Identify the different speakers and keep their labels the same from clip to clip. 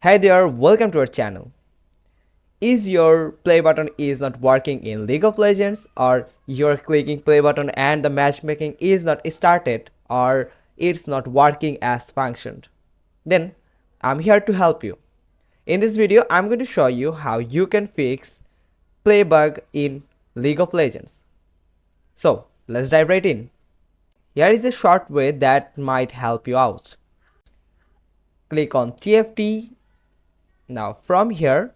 Speaker 1: Hey there, welcome to our channel. Is your play button is not working in League of Legends, or you're clicking play button and the matchmaking is not started, or it's not working as functioned? Then I'm here to help you. In this video, I'm going to show you how you can fix play bug in League of Legends. So let's dive right in. Here is a short way that might help you out. Click on TFT. Now from here,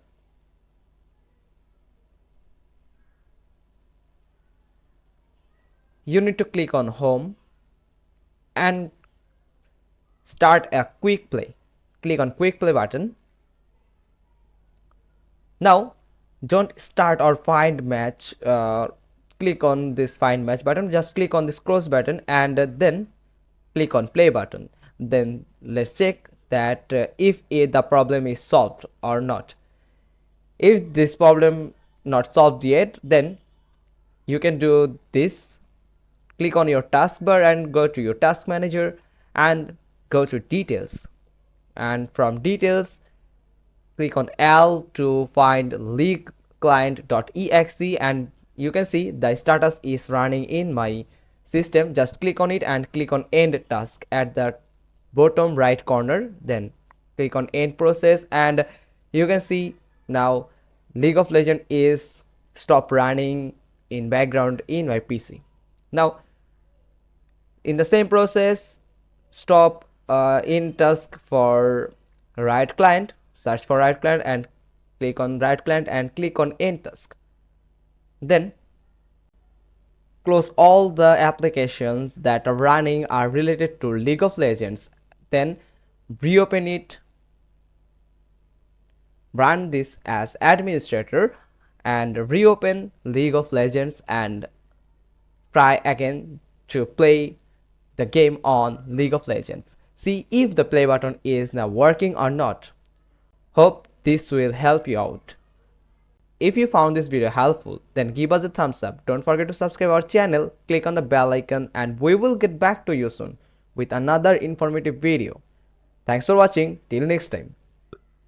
Speaker 1: you need to click on home and start a quick play. Click on quick play button. Now don't start or find match. Click on this find match button. Just click on this cross button and then click on play button. Then let's check that if the problem is solved or not. If this problem not solved yet, then you can do this. Click on your taskbar and go to your task manager and go to details, and from details click on L to find league client.exe, and you can see the status is running in my system. Just click on it and click on end task at the bottom right corner, then click on end process, and you can see now League of Legends is stop running in background in my PC. Now in the same process, stop in task for right client, search for right client and click on right client and click on end task. Then close all the applications that are running are related to League of Legends. Then reopen it, run this as administrator and reopen League of Legends and try again to play the game on League of Legends. See if the play button is now working or not. Hope this will help you out. If you found this video helpful, then give us a thumbs up. Don't forget to subscribe our channel, click on the bell icon, and we will get back to you soon with another informative video. Thanks for watching. Till next time.